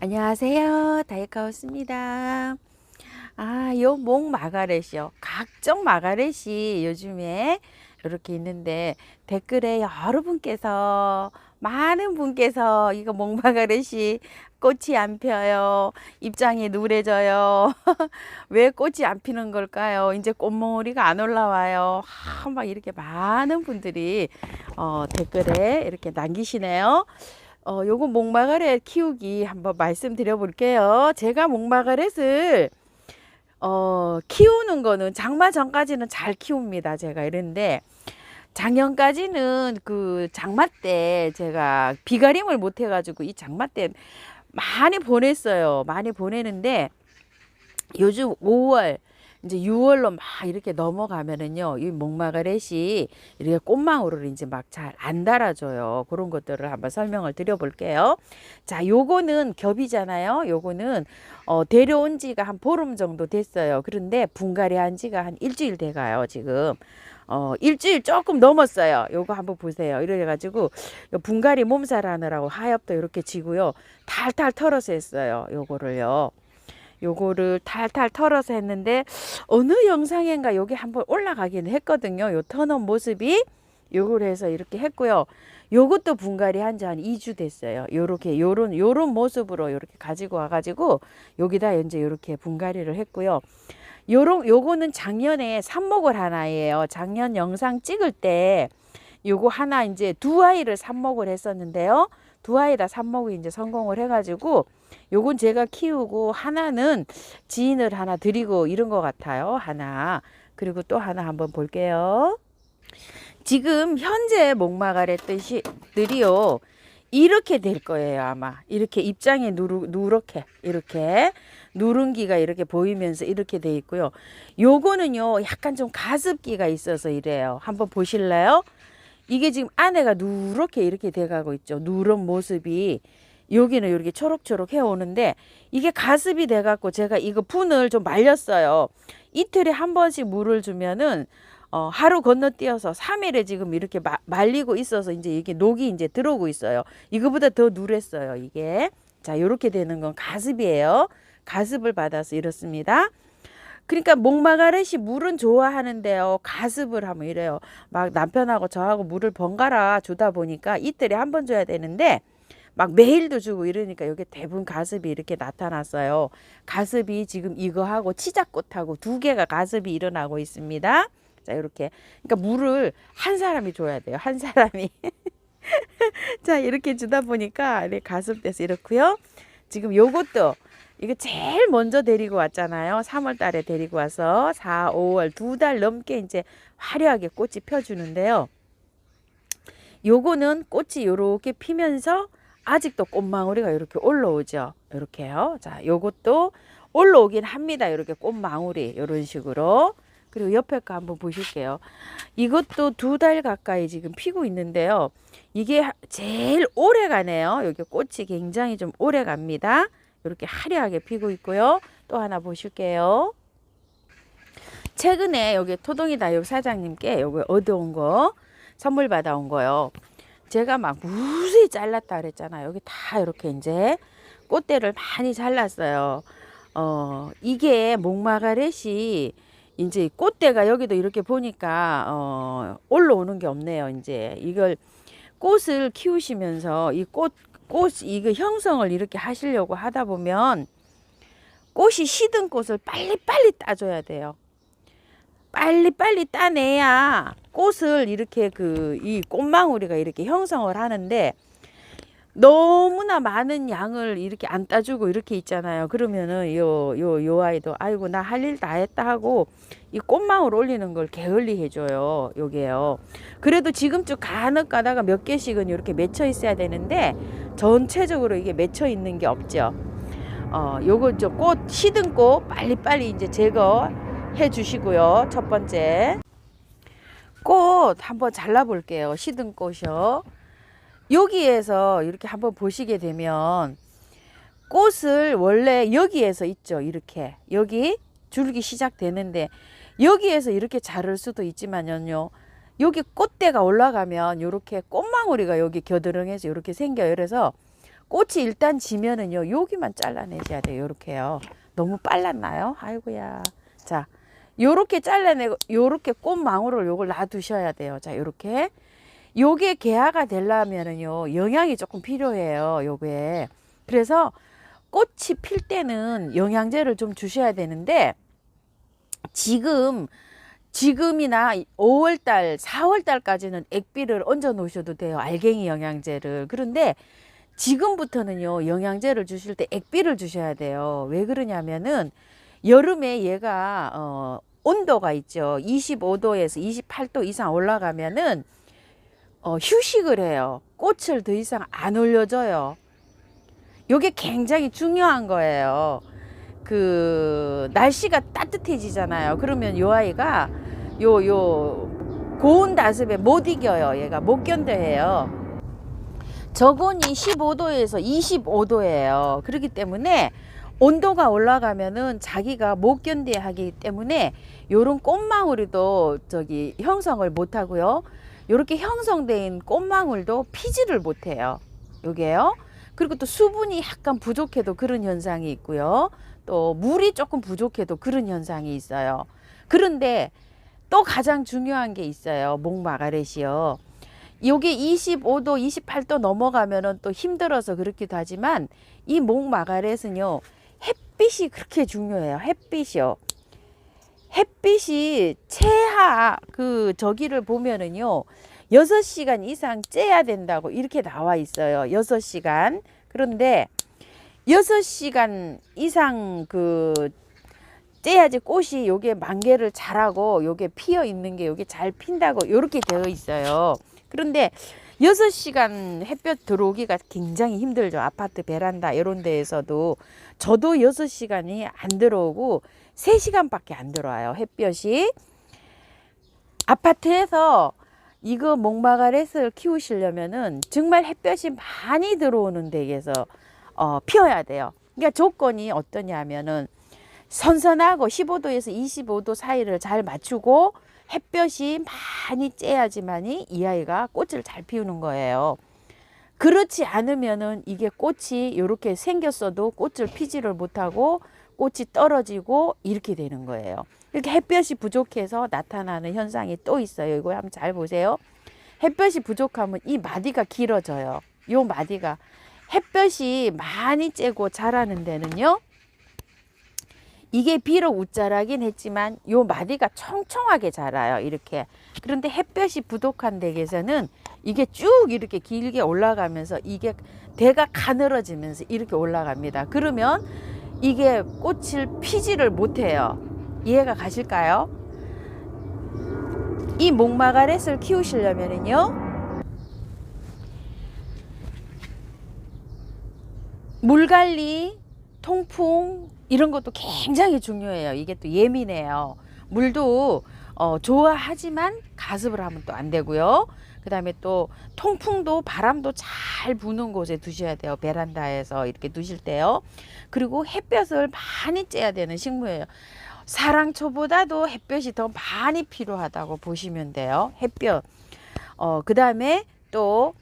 안녕하세요. 다이카우스입니다. 요 목 마가렛이요. 각종 마가렛이 요즘에 이렇게 있는데 댓글에 여러분께서 많은 분께서 이거 목 마가렛이 꽃이 안 펴요. 입장이 누래져요. 왜 꽃이 안 피는 걸까요? 이제 꽃몽우리가 안 올라와요. 막 이렇게 많은 분들이 댓글에 이렇게 남기시네요. 요거 목마가렛 키우기 한번 말씀드려 볼게요. 제가 목마가렛을 키우는 거는 장마 전까지는 잘 키웁니다. 제가 이랬는데 작년까지는 그 장마 때 제가 비가림을 못 해가지고 이 장마 때 많이 보냈어요. 많이 보내는데 요즘 5월 이제 6월로 막 이렇게 넘어가면은요, 이 목마가렛이 이렇게 꽃망울을 이제 막 잘 안 달아줘요. 그런 것들을 한번 설명을 드려볼게요. 자, 요거는 겹이잖아요. 요거는 데려온 지가 한 보름 정도 됐어요. 그런데 분갈이 한 지가 한 일주일 돼가요, 지금. 일주일 조금 넘었어요. 요거 한번 보세요. 이래가지고 분갈이 몸살 하느라고 하엽도 이렇게 지고요. 탈탈 털어서 했어요. 요거를요. 요거를 탈탈 털어서 했는데 어느 영상인가 여기 한번 올라가긴 했거든요. 요 터놓은 모습이 요걸 해서 이렇게 했고요. 요것도 분갈이 한 지 한 2주 됐어요. 요렇게 요런 모습으로 요렇게 가지고 와 가지고 여기다 이제 요렇게 분갈이를 했고요. 요거는 작년에 삽목을 하나예요. 작년 영상 찍을 때 요거 하나 이제 두 아이를 삽목을 했었는데요. 두 아이 다 삽목이 이제 성공을 해가지고 요건 제가 키우고 하나는 지인을 하나 드리고 이런 것 같아요. 하나. 그리고 또 하나 한번 볼게요. 지금 현재 목마가렛들이요. 이렇게 될 거예요. 아마 이렇게 입장이 누렇게 이렇게 누른기가 이렇게 보이면서 이렇게 돼 있고요. 요거는요 약간 좀 가습기가 있어서 이래요. 한번 보실래요? 이게 지금 안에가 누렇게 이렇게 돼가고 있죠. 누런 모습이 여기는 이렇게 초록초록 해오는데 이게 가습이 돼갖고 제가 이거 분을 좀 말렸어요. 이틀에 한 번씩 물을 주면은 하루 건너뛰어서 3일에 지금 이렇게 말리고 있어서 이제 이게 녹이 이제 들어오고 있어요. 이거보다 더 누랬어요. 이게 자 이렇게 되는 건 가습이에요. 가습을 받아서 이렇습니다. 그러니까 목마가렛이 물은 좋아하는데요. 가습을 하면 이래요. 막 남편하고 저하고 물을 번갈아 주다 보니까 이틀에 한 번 줘야 되는데 막 매일도 주고 이러니까 여기 대부분 가습이 이렇게 나타났어요. 가습이 지금 이거하고 치자꽃하고 두 개가 가습이 일어나고 있습니다. 자 이렇게 그러니까 물을 한 사람이 줘야 돼요. 한 사람이 자 이렇게 주다 보니까 가습돼서 이렇고요. 지금 요것도 이거 제일 먼저 데리고 왔잖아요. 3월 달에 데리고 와서 4, 5월 두 달 넘게 이제 화려하게 꽃이 펴주는데요. 요거는 꽃이 요렇게 피면서 아직도 꽃망울이가 이렇게 올라오죠. 이렇게요. 자, 요것도 올라오긴 합니다. 이렇게 꽃망울이 이런 식으로. 그리고 옆에 거 한번 보실게요. 이것도 두 달 가까이 지금 피고 있는데요. 이게 제일 오래 가네요. 여기 꽃이 굉장히 좀 오래 갑니다. 이렇게 화려하게 피고 있고요. 또 하나 보실게요. 최근에 여기 토동이 다육 사장님께 여기 얻어온 거 선물 받아온 거요. 제가 막 무수히 잘랐다 그랬잖아요. 여기 다 이렇게 이제 꽃대를 많이 잘랐어요. 이게 목마가렛이 이제 꽃대가 여기도 이렇게 보니까 올라오는 게 없네요. 이제 이걸 꽃을 키우시면서 이 꽃 이거 형성을 이렇게 하시려고 하다 보면 꽃이 시든 꽃을 빨리빨리 따줘야 돼요. 빨리빨리 따내야 꽃을 이렇게 이 꽃망우리가 이렇게 형성을 하는데 너무나 많은 양을 이렇게 안 따주고 이렇게 있잖아요. 그러면은 요 아이도 아이고 나 할 일 다 했다 하고 이 꽃망울 올리는 걸 게을리 해줘요. 요게요. 그래도 지금쯤 간혹 가다가 몇 개씩은 이렇게 맺혀 있어야 되는데 전체적으로 이게 맺혀 있는 게 없죠. 요거 저 꽃 시든 꽃 빨리빨리 이제 제거해 주시고요. 첫 번째 꽃 한번 잘라 볼게요. 시든 꽃이요. 여기에서 이렇게 한번 보시게 되면 꽃을 원래 여기에서 있죠. 이렇게 여기 줄기 시작되는데 여기에서 이렇게 자를 수도 있지만요. 여기 꽃대가 올라가면 이렇게 꽃망우리가 여기 겨드랑이에서 이렇게 생겨요. 그래서 꽃이 일단 지면은요, 여기만 잘라내셔야 돼요. 요렇게요. 너무 빨랐나요? 아이고야. 자, 요렇게 잘라내고, 요렇게 꽃망울을 요걸 놔두셔야 돼요. 자, 요렇게. 요게 개화가 되려면은요, 영양이 조금 필요해요. 요게. 그래서 꽃이 필 때는 영양제를 좀 주셔야 되는데, 지금이나 5월달, 4월달까지는 액비를 얹어 놓으셔도 돼요. 알갱이 영양제를. 그런데 지금부터는요, 영양제를 주실 때 액비를 주셔야 돼요. 왜 그러냐면은 여름에 얘가 온도가 있죠. 25도에서 28도 이상 올라가면은 휴식을 해요. 꽃을 더 이상 안 올려줘요. 요게 굉장히 중요한 거예요. 그 날씨가 따뜻해지잖아요. 그러면 요 아이가 고온 다습에 못 이겨요. 얘가 못 견뎌해요. 저온이 15도에서 25도예요. 그렇기 때문에 온도가 올라가면은 자기가 못 견뎌하기 때문에 요런 꽃망울이도 형성을 못 하고요. 요렇게 형성된 꽃망울도 피지를 못 해요. 요게요. 그리고 또 수분이 약간 부족해도 그런 현상이 있고요. 또 물이 조금 부족해도 그런 현상이 있어요. 그런데 또 가장 중요한 게 있어요. 목마가렛이요. 요게 25도, 28도 넘어가면은 또 힘들어서 그렇기도 하지만 이 목마가렛은요, 햇빛이 그렇게 중요해요. 햇빛이요. 햇빛이 최하 저기를 보면은요, 6시간 이상 쬐야 된다고 이렇게 나와 있어요. 6시간. 그런데 6시간 이상 째야지 꽃이 요게 만개를 잘하고 요게 피어 있는 게 요게 잘 핀다고 요렇게 되어 있어요. 그런데 6시간 햇볕 들어오기가 굉장히 힘들죠. 아파트 베란다 이런 데에서도 저도 6시간이 안 들어오고 3시간밖에 안 들어와요. 햇볕이. 아파트에서 이거 목마가렛을 키우시려면은 정말 햇볕이 많이 들어오는 데에서 피워야 돼요. 그러니까 조건이 어떠냐면은 선선하고 15도에서 25도 사이를 잘 맞추고 햇볕이 많이 쬐야지만이 이 아이가 꽃을 잘 피우는 거예요. 그렇지 않으면은 이게 꽃이 이렇게 생겼어도 꽃을 피지를 못하고 꽃이 떨어지고 이렇게 되는 거예요. 이렇게 햇볕이 부족해서 나타나는 현상이 또 있어요. 이거 한번 잘 보세요. 햇볕이 부족하면 이 마디가 길어져요. 요 마디가 햇볕이 많이 쬐고 자라는 데는요, 이게 비록 웃자라긴 했지만 요 마디가 청청하게 자라요. 이렇게. 그런데 햇볕이 부족한 댁에서는 이게 쭉 이렇게 길게 올라가면서 이게 대가 가늘어지면서 이렇게 올라갑니다. 그러면 이게 꽃을 피지를 못해요. 이해가 가실까요? 이 목마가렛을 키우시려면요, 물관리, 통풍 이런 것도 굉장히 중요해요. 이게 또 예민해요. 물도 좋아하지만 가습을 하면 또 안 되고요. 그 다음에 또 통풍도 바람도 잘 부는 곳에 두셔야 돼요. 베란다에서 이렇게 두실 때요. 그리고 햇볕을 많이 쬐야 되는 식물이에요. 사랑초보다도 햇볕이 더 많이 필요하다고 보시면 돼요. 햇볕. 그 다음에 또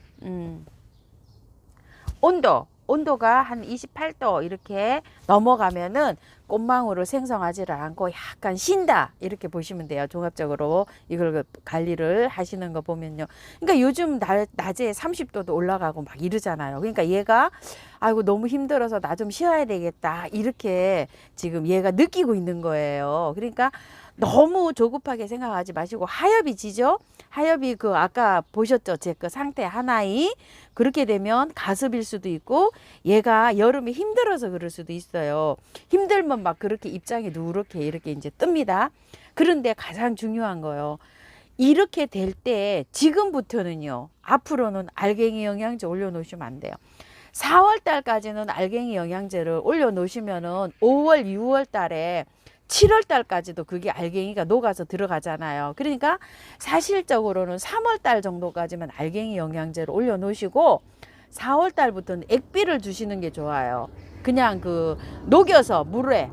온도가 한 28도 이렇게 넘어가면은 꽃망울을 생성하지를 않고 약간 쉰다 이렇게 보시면 돼요. 종합적으로 이걸 관리를 하시는 거 보면요. 그러니까 요즘 낮에 30도도 올라가고 막 이러잖아요. 그러니까 얘가 아이고 너무 힘들어서 나 좀 쉬어야 되겠다 이렇게 지금 얘가 느끼고 있는 거예요. 그러니까 너무 조급하게 생각하지 마시고 하엽이 지죠. 하엽이 아까 보셨죠? 제 상태 하나이 그렇게 되면 가습일 수도 있고 얘가 여름에 힘들어서 그럴 수도 있어요. 힘들면 막 그렇게 입장이 누렇게 이렇게 이제 뜹니다. 그런데 가장 중요한 거요. 이렇게 될 때 지금부터는요. 앞으로는 알갱이 영양제 올려놓으시면 안 돼요. 4월 달까지는 알갱이 영양제를 올려놓으시면은 5월, 6월 달에 7월 달까지도 그게 알갱이가 녹아서 들어가잖아요. 그러니까 사실적으로는 3월 달 정도까지만 알갱이 영양제를 올려놓으시고 4월 달부터는 액비를 주시는 게 좋아요. 그냥 녹여서 물에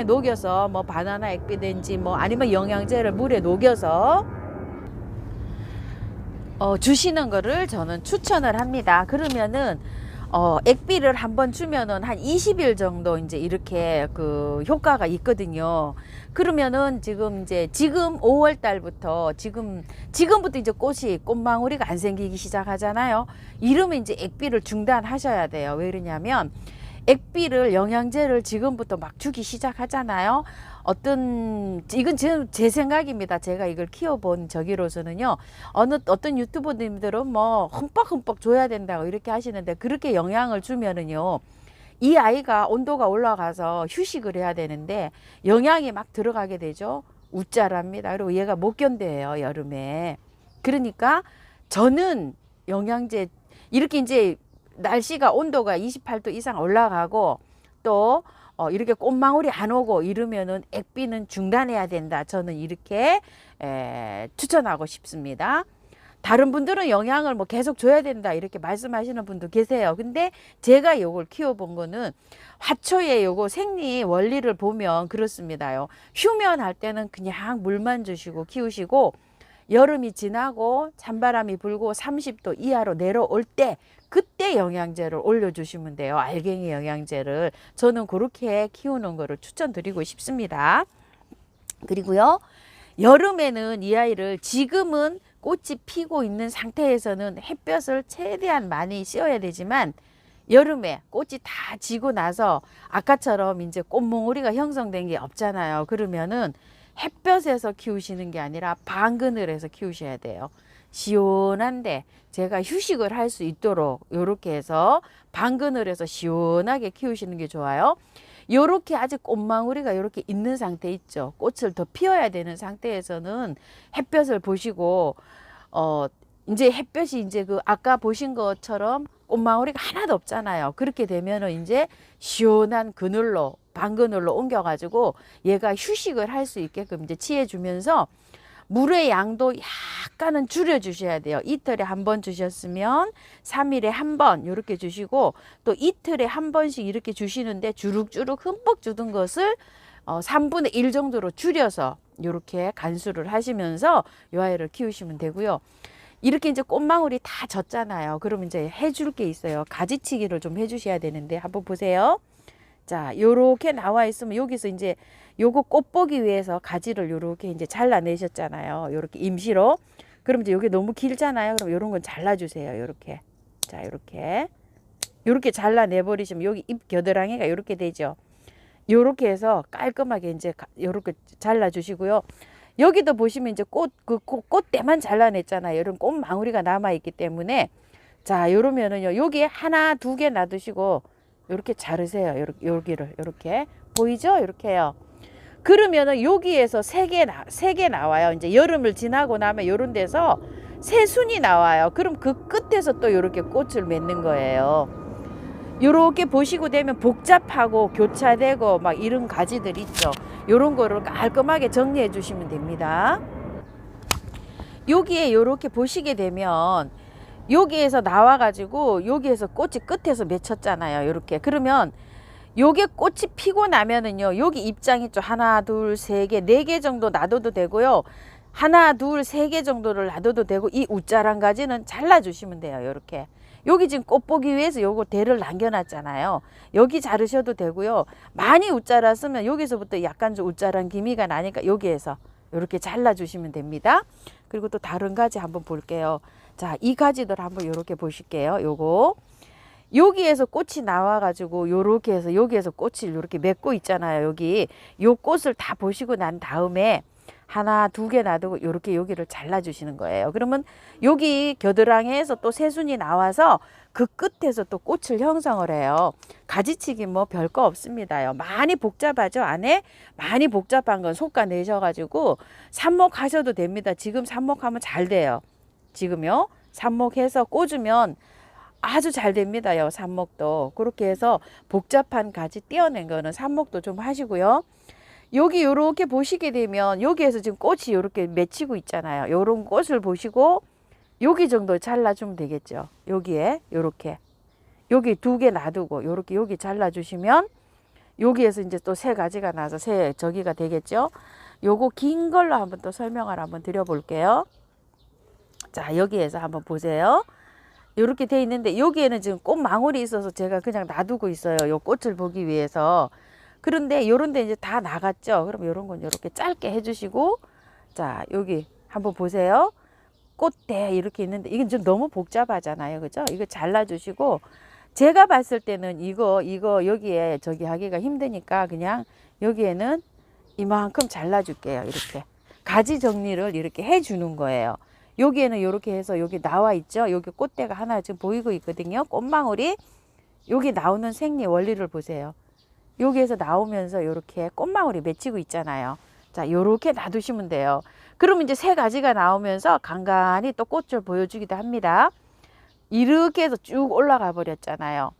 녹여서 뭐 바나나 액비든지 뭐 아니면 영양제를 물에 녹여서 주시는 거를 저는 추천을 합니다. 그러면은 액비를 한번 주면은 한 20일 정도 이제 이렇게 그 효과가 있거든요. 그러면은 지금 5월 달부터 지금부터 이제 꽃망울이가 안 생기기 시작하잖아요. 이러면 이제 액비를 중단하셔야 돼요. 왜 그러냐면 액비를 영양제를 지금부터 막 주기 시작하잖아요. 이건 제 생각입니다. 제가 이걸 키워본 저기로서는요. 어떤 유튜버님들은 뭐 흠뻑 줘야 된다고 이렇게 하시는데 그렇게 영양을 주면은요. 이 아이가 온도가 올라가서 휴식을 해야 되는데 영양이 막 들어가게 되죠. 웃자랍니다. 그리고 얘가 못 견뎌요, 여름에. 그러니까 저는 영양제 이렇게 이제 날씨가 온도가 28도 이상 올라가고 또 이렇게 꽃망울이 안 오고 이러면은 액비는 중단해야 된다. 저는 이렇게 추천하고 싶습니다. 다른 분들은 영양을 뭐 계속 줘야 된다 이렇게 말씀하시는 분도 계세요. 근데 제가 요걸 키워본 거는 화초의 요거 생리 원리를 보면 그렇습니다요. 휴면할 때는 그냥 물만 주시고 키우시고 여름이 지나고 찬바람이 불고 30도 이하로 내려올 때 그때 영양제를 올려주시면 돼요. 알갱이 영양제를. 저는 그렇게 키우는 거를 추천드리고 싶습니다. 그리고요. 여름에는 이 아이를 지금은 꽃이 피고 있는 상태에서는 햇볕을 최대한 많이 씌워야 되지만 여름에 꽃이 다 지고 나서 아까처럼 이제 꽃몽우리가 형성된 게 없잖아요. 그러면은 햇볕에서 키우시는 게 아니라 방그늘에서 키우셔야 돼요. 시원한데 제가 휴식을 할 수 있도록 이렇게 해서 방그늘에서 시원하게 키우시는 게 좋아요. 요렇게 아직 꽃망울이가 이렇게 있는 상태 있죠. 꽃을 더 피워야 되는 상태에서는 햇볕을 보시고 이제 햇볕이 이제 그 아까 보신 것처럼 꽃망울이가 하나도 없잖아요. 그렇게 되면은 이제 시원한 그늘로 방그늘로 옮겨 가지고 얘가 휴식을 할 수 있게끔 이제 취해 주면서 물의 양도 약간은 줄여 주셔야 돼요. 이틀에 한 번 주셨으면 3일에 한 번 이렇게 주시고 또 이틀에 한 번씩 이렇게 주시는데 주룩주룩 흠뻑 주던 것을 3분의 1 정도로 줄여서 이렇게 간수를 하시면서 이 아이를 키우시면 되고요. 이렇게 이제 꽃망울이 다 졌잖아요. 그러면 이제 해줄 게 있어요. 가지치기를 좀 해주셔야 되는데 한번 보세요. 자, 요렇게 나와 있으면 여기서 이제 요거 꽃 보기 위해서 가지를 요렇게 이제 잘라내셨잖아요. 요렇게 임시로. 그럼 이제 요게 너무 길잖아요. 그럼 요런 건 잘라주세요. 요렇게. 자, 요렇게 잘라내버리시면 여기 잎 겨드랑이가 요렇게 되죠. 요렇게 해서 깔끔하게 이제 요렇게 잘라주시고요. 여기도 보시면 이제 꽃대만 잘라냈잖아요. 이런 꽃망울이가 남아있기 때문에. 자, 요러면은요. 여기에 하나, 두 개 놔두시고 요렇게 자르세요. 여기를 요렇게 보이죠? 이렇게요. 그러면은 여기에서 세 개 나와요. 이제 여름을 지나고 나면 요런 데서 새순이 나와요. 그럼 그 끝에서 또 요렇게 꽃을 맺는 거예요. 요렇게 보시고 되면 복잡하고 교차되고 막 이런 가지들 있죠. 요런 거를 깔끔하게 정리해 주시면 됩니다. 여기에 요렇게 보시게 되면 여기에서 나와가지고 여기에서 꽃이 끝에서 맺혔잖아요. 이렇게 그러면 요게 꽃이 피고 나면은요 여기 입장 있죠. 하나 둘 세 개 네 개 정도 놔둬도 되고요. 하나 둘 세 개 정도를 놔둬도 되고 이 웃자란 가지는 잘라 주시면 돼요. 이렇게 여기 지금 꽃 보기 위해서 요거 대를 남겨놨잖아요. 여기 자르셔도 되고요. 많이 웃자랐으면 여기서부터 약간 좀 웃자란 기미가 나니까 여기에서 이렇게 잘라 주시면 됩니다. 그리고 또 다른 가지 한번 볼게요. 자, 이 가지들 한번 요렇게 보실게요. 요거 여기에서 꽃이 나와가지고 요렇게 해서 여기에서 꽃을 요렇게 맺고 있잖아요. 여기 요 꽃을 다 보시고 난 다음에 하나 두 개 놔두고 요렇게 여기를 잘라 주시는 거예요. 그러면 여기 겨드랑이에서 또 새순이 나와서 그 끝에서 또 꽃을 형성을 해요. 가지치기 뭐 별거 없습니다요. 많이 복잡하죠. 안에 많이 복잡한 건 솎아내셔가지고 삽목하셔도 됩니다. 지금 삽목하면 잘 돼요. 지금요. 삽목해서 꽂으면 아주 잘 됩니다요. 삽목도. 그렇게 해서 복잡한 가지 떼어낸 거는 삽목도 좀 하시고요. 여기 요렇게 보시게 되면 여기에서 지금 꽃이 요렇게 맺히고 있잖아요. 요런 꽃을 보시고 여기 정도 잘라주면 되겠죠. 여기에 요렇게 여기 두 개 놔두고 요렇게 여기 잘라주시면 여기에서 이제 또 세 가지가 나서 저기가 되겠죠. 요거 긴 걸로 한번 또 설명을 한번 드려볼게요. 자, 여기에서 한번 보세요. 이렇게 돼 있는데 여기에는 지금 꽃망울이 있어서 제가 그냥 놔두고 있어요. 요 꽃을 보기 위해서. 그런데 요런 데 이제 다 나갔죠. 그럼 요런 건 이렇게 짧게 해주시고, 자, 여기 한번 보세요. 꽃대 이렇게 있는데 이건 좀 너무 복잡하잖아요. 그죠? 이거 잘라주시고, 제가 봤을 때는 이거 여기에 저기 하기가 힘드니까 그냥 여기에는 이만큼 잘라줄게요. 이렇게. 가지 정리를 이렇게 해주는 거예요. 여기에는 이렇게 해서 여기 나와 있죠. 여기 꽃대가 하나 지금 보이고 있거든요. 꽃망울이 여기 나오는 생리 원리를 보세요. 여기에서 나오면서 이렇게 꽃망울이 맺히고 있잖아요. 자, 요렇게 놔두시면 돼요. 그러면 이제 세 가지가 나오면서 간간히 또 꽃을 보여주기도 합니다. 이렇게 해서 쭉 올라가 버렸잖아요.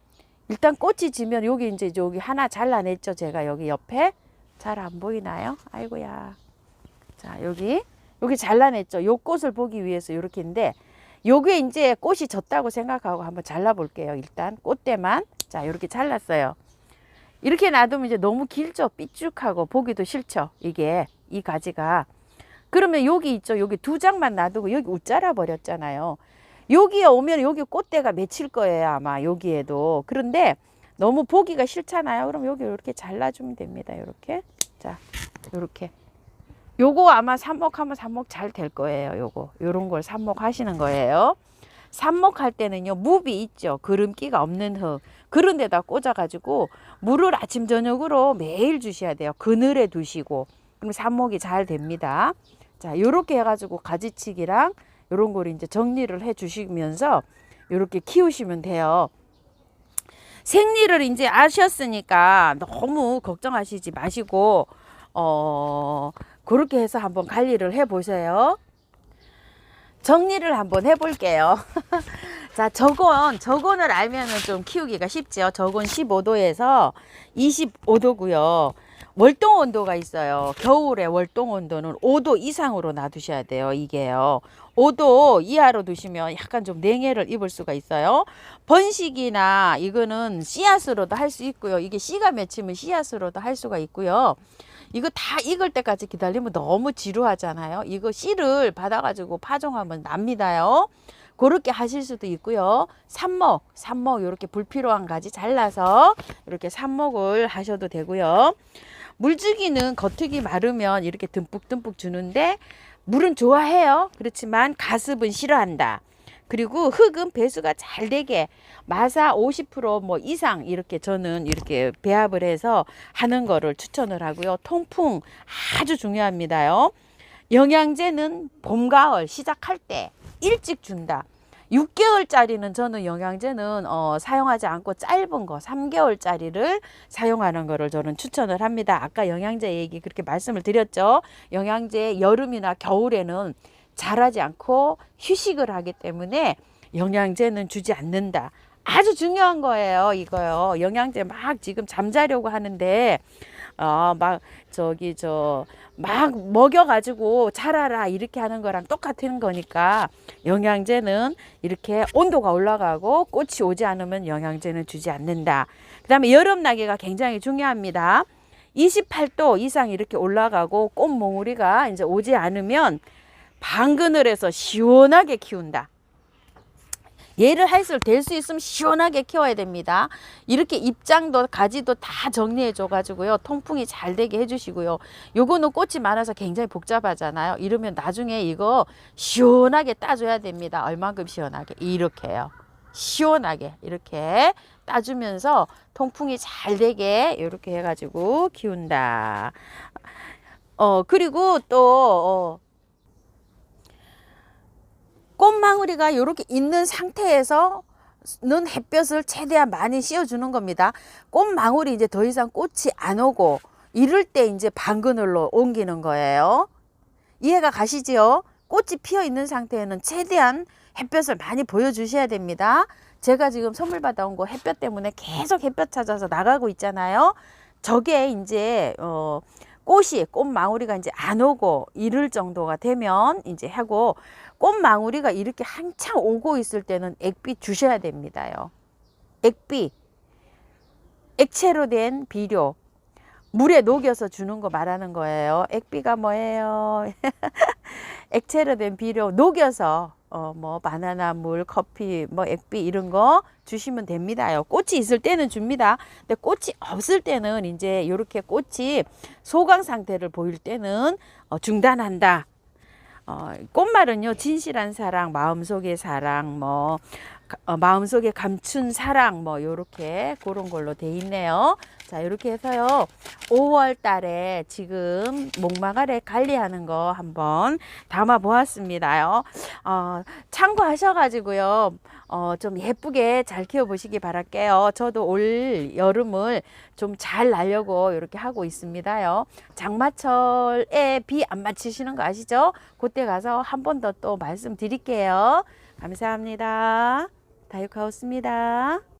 일단 꽃이 지면 여기 이제 여기 하나 잘라냈죠. 제가 여기 옆에 잘 안 보이나요? 아이고야. 자, 여기 잘라냈죠. 요 꽃을 보기 위해서 이렇게 인데 요게 이제 꽃이 졌다고 생각하고 한번 잘라 볼게요. 일단 꽃대만. 자, 이렇게 잘랐어요. 이렇게 놔두면 이제 너무 길죠. 삐죽하고 보기도 싫죠. 이게 이 가지가. 그러면 여기 있죠. 여기 두 장만 놔두고 여기 웃자라 버렸잖아요. 여기에 오면 여기 꽃대가 맺힐 거예요. 아마 여기에도. 그런데 너무 보기가 싫잖아요. 그럼 여기 이렇게 잘라주면 됩니다. 이렇게. 자, 이렇게. 요거 아마 삽목하면 삽목 잘 될 거예요. 요런 걸 삽목하시는 거예요. 삽목할 때는요, 묵이 있죠. 기름기가 없는 흙. 그런 데다 꽂아가지고 물을 아침 저녁으로 매일 주셔야 돼요. 그늘에 두시고. 그럼 삽목이 잘 됩니다. 자, 요렇게 해가지고 가지치기랑 요런 걸 이제 정리를 해 주시면서 요렇게 키우시면 돼요. 생리를 이제 아셨으니까 너무 걱정하시지 마시고, 그렇게 해서 한번 관리를 해 보세요. 정리를 한번 해 볼게요. 자, 저건을 알면은 좀 키우기가 쉽죠. 저건 15도에서 25도고요. 월동 온도가 있어요. 겨울에 월동 온도는 5도 이상으로 놔두셔야 돼요. 이게요. 5도 이하로 두시면 약간 좀 냉해를 입을 수가 있어요. 번식이나 이거는 씨앗으로도 할 수 있고요. 이게 씨가 맺히면 씨앗으로도 할 수가 있고요. 이거 다 익을 때까지 기다리면 너무 지루하잖아요. 이거 씨를 받아가지고 파종하면 납니다요. 그렇게 하실 수도 있고요. 삽목 이렇게 불필요한 가지 잘라서 이렇게 삽목을 하셔도 되고요. 물주기는 겉흙이 마르면 이렇게 듬뿍듬뿍 주는데 물은 좋아해요. 그렇지만 가습은 싫어한다. 그리고 흙은 배수가 잘 되게 마사 50% 이상 이렇게 저는 이렇게 배합을 해서 하는 거를 추천을 하고요. 통풍 아주 중요합니다요. 영양제는 봄, 가을 시작할 때 일찍 준다. 6개월짜리는 저는 영양제는 사용하지 않고 짧은 거 3개월짜리를 사용하는 거를 저는 추천을 합니다. 아까 영양제 얘기 그렇게 말씀을 드렸죠. 영양제 여름이나 겨울에는 자라지 않고 휴식을 하기 때문에 영양제는 주지 않는다. 아주 중요한 거예요. 이거요. 영양제 막 지금 잠자려고 하는데 막 먹여가지고 자라라 이렇게 하는 거랑 똑같은 거니까 영양제는 이렇게 온도가 올라가고 꽃이 오지 않으면 영양제는 주지 않는다. 그 다음에 여름 나기가 굉장히 중요합니다. 28도 이상 이렇게 올라가고 꽃몽우리가 이제 오지 않으면 방그늘에서 시원하게 키운다. 얘를 될 수 있으면 시원하게 키워야 됩니다. 이렇게 입장도 가지도 다 정리해 줘 가지고요. 통풍이 잘 되게 해 주시고요. 요거는 꽃이 많아서 굉장히 복잡하잖아요. 이러면 나중에 이거 시원하게 따줘야 됩니다. 얼만큼 시원하게? 이렇게요. 시원하게 이렇게 따주면서 통풍이 잘 되게 이렇게 해가지고 키운다. 그리고 또 꽃망우리가 이렇게 있는 상태에서는 햇볕을 최대한 많이 씌워주는 겁니다. 꽃망울이 이제 더 이상 꽃이 안 오고 이럴 때 이제 방그늘로 옮기는 거예요. 이해가 가시지요? 꽃이 피어 있는 상태에는 최대한 햇볕을 많이 보여주셔야 됩니다. 제가 지금 선물 받아온 거 햇볕 때문에 계속 햇볕 찾아서 나가고 있잖아요. 저게 이제 꽃망우리가 이제 안 오고 이럴 정도가 되면 이제 하고, 꽃망우리가 이렇게 한창 오고 있을 때는 액비 주셔야 됩니다요. 액비, 액체로 된 비료, 물에 녹여서 주는 거 말하는 거예요. 액비가 뭐예요? 액체로 된 비료 녹여서 뭐 바나나 물, 커피, 뭐 액비 이런 거 주시면 됩니다요. 꽃이 있을 때는 줍니다. 근데 꽃이 없을 때는 이제 이렇게 꽃이 소강 상태를 보일 때는 중단한다. 꽃말은요, 진실한 사랑, 마음속의 사랑, 뭐 마음속에 감춘 사랑, 뭐 요렇게 그런 걸로 돼 있네요. 자, 이렇게 해서요, 5월 달에 지금 목마가래 관리하는 거 한번 담아 보았습니다요. 참고하셔가지고요, 좀 예쁘게 잘 키워 보시기 바랄게요. 저도 올 여름을 좀 잘 날려고 이렇게 하고 있습니다요. 장마철에 비 안 맞히시는 거 아시죠? 그때 가서 한 번 더 또 말씀드릴게요. 감사합니다. 다육하우스입니다.